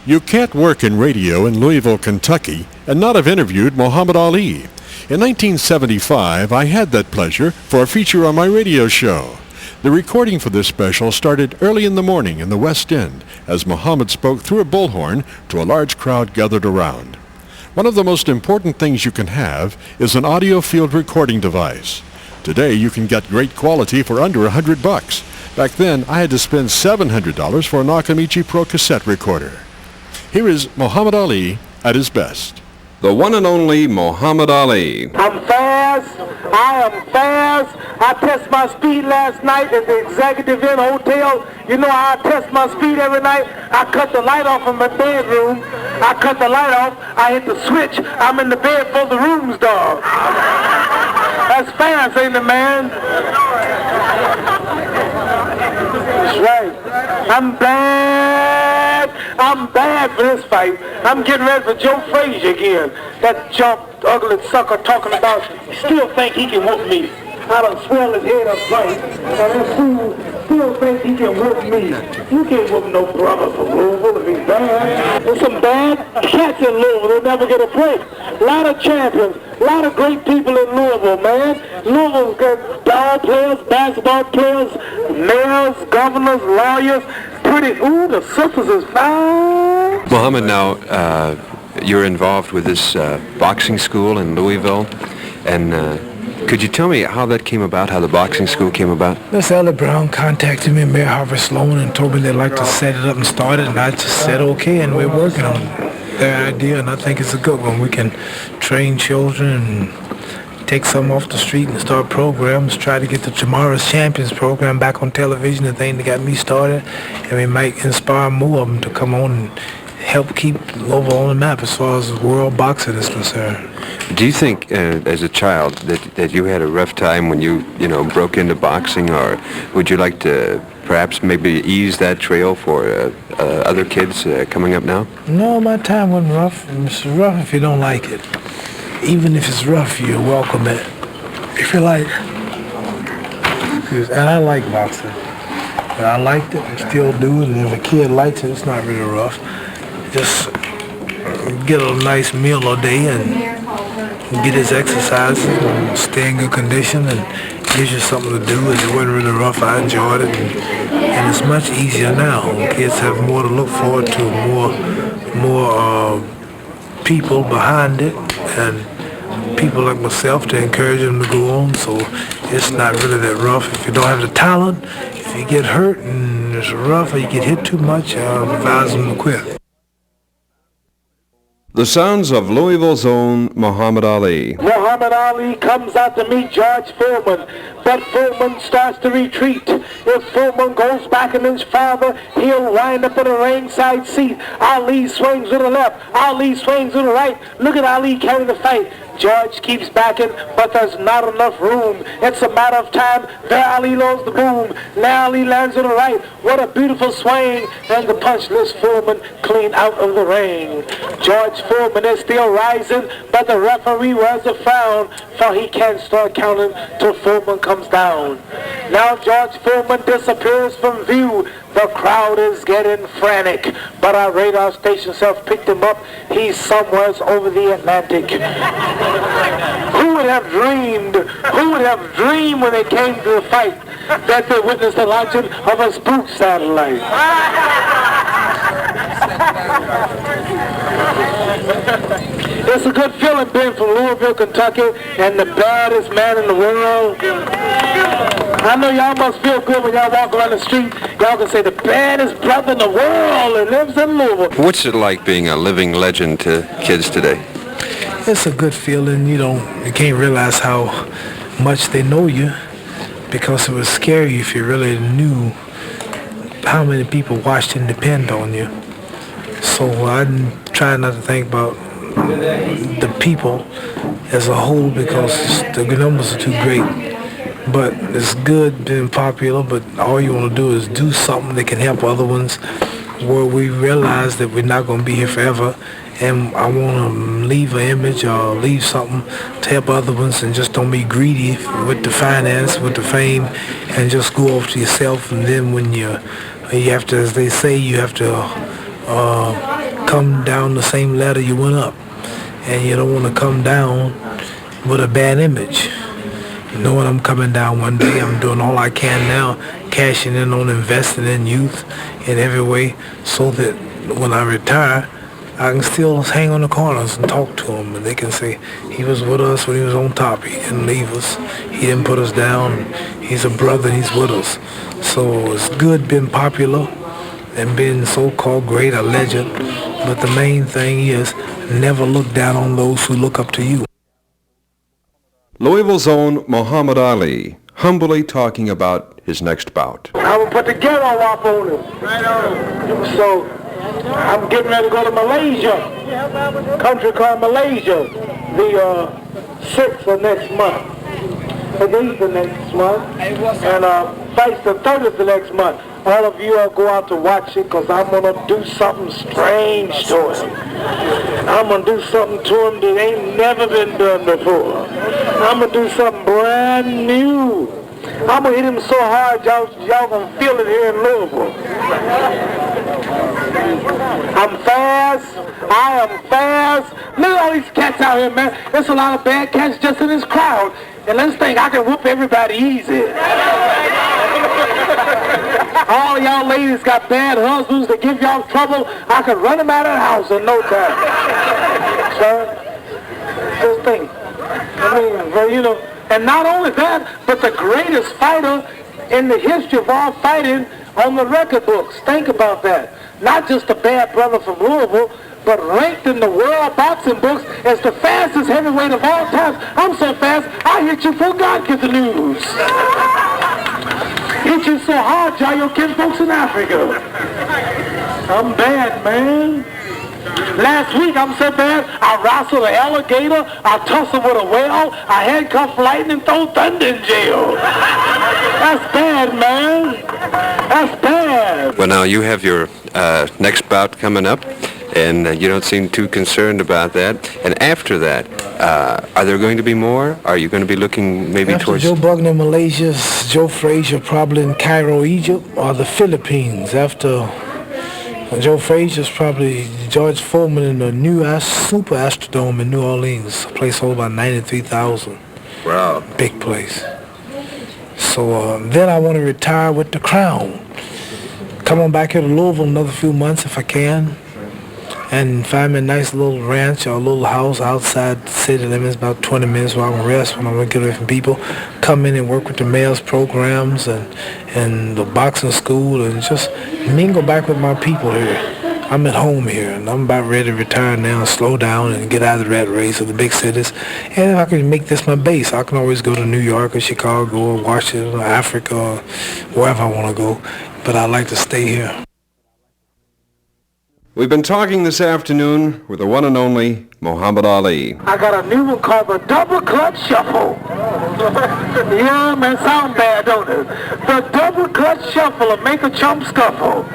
You can't work in radio in Louisville, Kentucky, and not have interviewed Muhammad Ali. In 1975, I had that pleasure for a feature on my radio show. The recording for this special started early in the morning in the West End as Muhammad spoke through a bullhorn to a large crowd gathered around. One of the most important things you can have is an audio field recording device. Today, you can get great quality for under $100. Back then, I had to spend $700 for a Nakamichi Pro cassette recorder. Here is Muhammad Ali at his best. The one and only Muhammad Ali. I'm fast. I am fast. I test my speed last night at the Executive Inn Hotel. You know how I test my speed every night? I cut the light off in my bedroom. I cut the light off. I hit the switch. I'm in the bed for the room's dog. That's fast, ain't it, man? That's right. I'm bad. I'm bad for this fight. I'm getting ready for Joe Frazier again. That chump, ugly sucker talking about, still think he can whoop me. I done swell his head up right. And that fool still think he can whoop me. You can't whoop no brother from Louisville if he's bad. There's some bad cats in Louisville. They'll never get a break. A lot of champions. A lot of great people in Louisville, man. Louisville's got ball players, basketball players, mayors, governors, lawyers. Ooh, the sisters is fine. Muhammad, now you're involved with this boxing school in Louisville, and could you tell me how that came about, how the boxing school came about? Miss Ella Brown contacted me, Mayor Harvard Sloan, and told me they'd like to set it up and start it, and I just said okay, and we're working on their idea, and I think it's a good one. We can train children and take some off the street and start programs, try to get the Tomorrow's Champions program back on television, the thing that got me started, and we might inspire more of them to come on and help keep Louisville on the map as far as world boxing is concerned. Do you think, as a child, that you had a rough time when you broke into boxing, or would you like to perhaps maybe ease that trail for other kids coming up now? No, my time wasn't rough. It's rough if you don't like it. Even if it's rough, you're welcome it. If you like, and I like boxing. And I liked it and still do it, and if a kid likes it, it's not really rough. Just get a nice meal a day and get his exercises and stay in good condition, and gives you something to do. And it wasn't really rough. I enjoyed it, and it's much easier now. Kids have more to look forward to, more people behind it, and people like myself to encourage them to go on, so it's not really that rough. If you don't have the talent, if you get hurt and it's rough or you get hit too much, I advise them to quit. The sounds of Louisville's own Muhammad Ali. Muhammad Ali comes out to meet George Foreman, but Foreman starts to retreat. If Foreman goes back in his father, he'll wind up in a ringside seat. Ali swings to the left. Ali swings to the right. Look at Ali carry the fight. George keeps backing, but there's not enough room. It's a matter of time. There Ali loads the boom. Now Ali lands to the right. What a beautiful swing. And the punch lifts Foreman clean out of the ring. George Foreman is still rising, but the referee wears a frown, for he can't start counting till Foreman comes down. Now George Foreman disappears from view. The crowd is getting frantic, but our radar station self picked him up. He's somewhere over the Atlantic. Who would have dreamed when they came to the fight that they witnessed the launching of a spook satellite? It's a good feeling being from Louisville, Kentucky, and the baddest man in the world. I know y'all must feel good when y'all walk around the street. Y'all can say the baddest brother in the world that lives in Louisville. What's it like being a living legend to kids today? It's a good feeling. You can't realize how much they know you, because it would scare you if you really knew how many people watched and depend on you. So I try not to think about the people as a whole, because the numbers are too great. But it's good being popular, but all you want to do is do something that can help other ones, where we realize that we're not going to be here forever, and I want to leave an image or leave something to help other ones, and just don't be greedy with the finance, with the fame, and just go off to yourself. And then when you have to, as they say, you have to come down the same ladder you went up. And you don't want to come down with a bad image. Knowing I'm coming down one day, I'm doing all I can now, cashing in on investing in youth in every way, so that when I retire, I can still hang on the corners and talk to them, and they can say, he was with us when he was on top. He didn't leave us. He didn't put us down. He's a brother, and he's with us. So it's good being popular and being so-called great, a legend, but the main thing is never look down on those who look up to you. Louisville's own Muhammad Ali, humbly talking about his next bout. I will put the ghetto off on him. Right on. So I'm getting ready to go to Malaysia, country called Malaysia, the 6th of next month, the 8th of next month, and fights the 30th of next month. All of you will go out to watch it, because I'm going to do something strange to him. I'm going to do something to him that ain't never been done before. I'm going to do something brand new. I'm going to hit him so hard, y'all going to feel it here in Louisville. I'm fast. I am fast. Look at all these cats out here, man. There's a lot of bad cats just in this crowd. And let's think I can whoop everybody easy. All y'all ladies got bad husbands that give y'all trouble. I could run them out of the house in no time. Sir, just think. I mean, you know, and not only that, but the greatest fighter in the history of all fighting on the record books. Think about that. Not just a bad brother from Louisville, but ranked in the world boxing books as the fastest heavyweight of all time. I'm so fast, I hit you before God gets the news. Hit you so hard, y'all, your kinfolks in Africa. I'm bad, man. Last week, I'm so bad, I wrestled an alligator, I tussled with a whale, I handcuffed lightning, throw thunder in jail. That's bad, man. That's bad. Well, now you have your next bout coming up, and you don't seem too concerned about that. And after that, are there going to be more? Are you going to be looking maybe after towards... Joe Bugner in Malaysia, Joe Frazier probably in Cairo, Egypt, or the Philippines. After Joe Frazier's probably George Foreman in the new Super Astrodome in New Orleans. A place holds about 93,000. Wow. Big place. So then I want to retire with the crown. Come on back here to Louisville another few months if I can, and find me a nice little ranch or a little house outside the city limits, about 20 minutes where I can rest when I want to get away from people. Come in and work with the mayor's programs and the boxing school, and just mingle back with my people here. I'm at home here, and I'm about ready to retire now and slow down and get out of the rat race of the big cities. And if I can make this my base, I can always go to New York or Chicago or Washington or Africa or wherever I want to go. But I like to stay here. We've been talking this afternoon with the one and only Muhammad Ali. I got a new one called the double clutch shuffle. Yeah, man, sound bad, don't it? The double clutch shuffle will make a chump scuffle.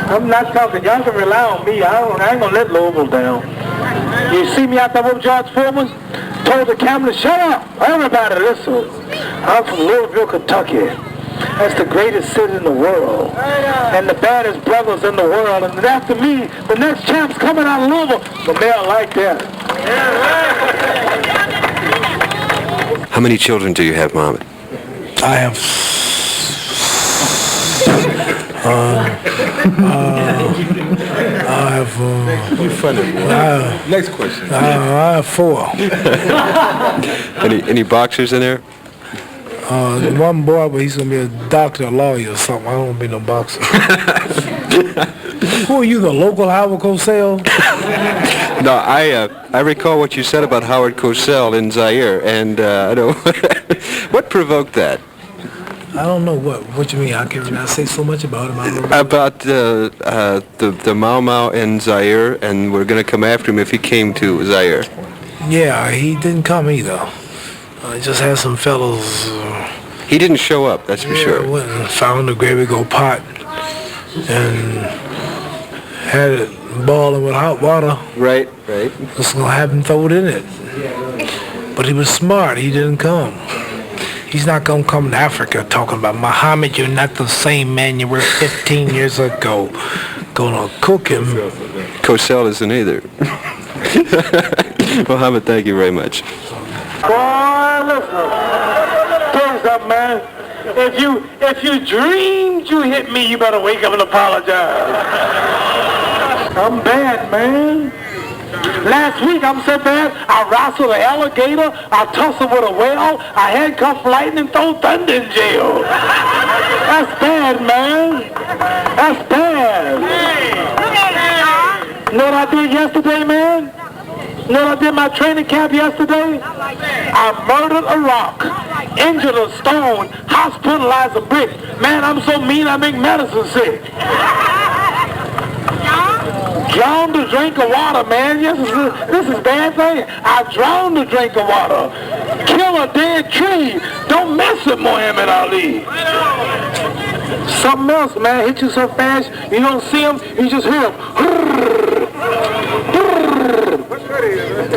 I'm not talking. Y'all can rely on me. I ain't gonna let Louisville down. You see me out there with George Foreman? Told the camera, shut up. Everybody, listen. I'm from Louisville, Kentucky. That's the greatest city in the world. And the baddest brothers in the world. And after me, the next champ's coming out of Louisville. The mayor like that. How many children do you have, Muhammad? I have... You're funny, boy. Next question. I have 4. Any boxers in there? One boy, but he's going to be a doctor, a lawyer or something. I don't want to be no boxer. Who are you, the local Howard COSELL? No, I recall what you said about Howard COSELL in Zaire, and I don't... What provoked that? I don't know what you mean. I can't say so much about him. I don't know. About the Mau Mau in Zaire, and we're going to come after him if he came to Zaire. Yeah, he didn't come either. Just had some fellows... He didn't show up, that's for sure. Went and found the gravy go pot and had it boiling with hot water. Right. Just gonna have him throw it in it. But he was smart. He didn't come. He's not gonna come to Africa talking about Muhammad. You're not the same man you were 15 years ago. gonna cook him. COSELL isn't either. Mohammed, thank you very much. Boy, listen. Tell you something, man. If you dreamed you hit me, you better wake up and apologize. I'm bad, man. Last week, I'm so bad, I wrestled an alligator, I tussled with a whale, I handcuffed lightning, throw thunder in jail. That's bad, man. That's bad. You know what I did yesterday, man? You know what I did my training camp yesterday? I murdered a rock, injured a stone, hospitalized a brick. Man, I'm so mean I make medicine sick. Drowned a drink of water, man. Yes, this is a bad thing. I drowned a drink of water. Kill a dead tree. Don't mess with Muhammad Ali. Something else, man. Hit you so fast, you don't see him, you just hear him.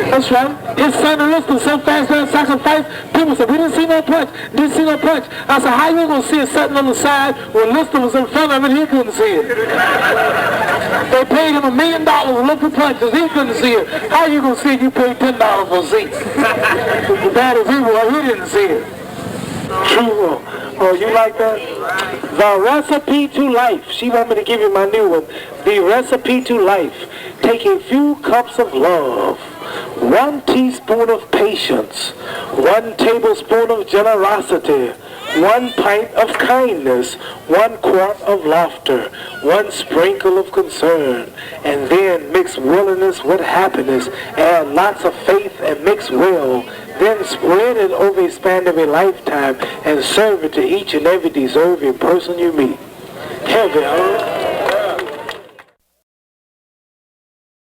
That's right. His son enlisted so fast that sacrifice. People said, we didn't see no punch. Didn't see no punch. I said, how you going to see it sitting on the side when Lister was in front of it? He couldn't see it. They paid him $1 million to look for punches. He couldn't see it. How you going to see it? You paid $10 for a seat. The bad as he was, he didn't see it. True. Oh, you like that? The recipe to life. She want me to give you my new one. The recipe to life. Take a few cups of love, 1 teaspoon of patience, 1 tablespoon of generosity, 1 pint of kindness, 1 quart of laughter, 1 sprinkle of concern, and then mix willingness with happiness, add lots of faith and mix well, then spread it over a span of a lifetime and serve it to each and every deserving person you meet. Heavy, huh?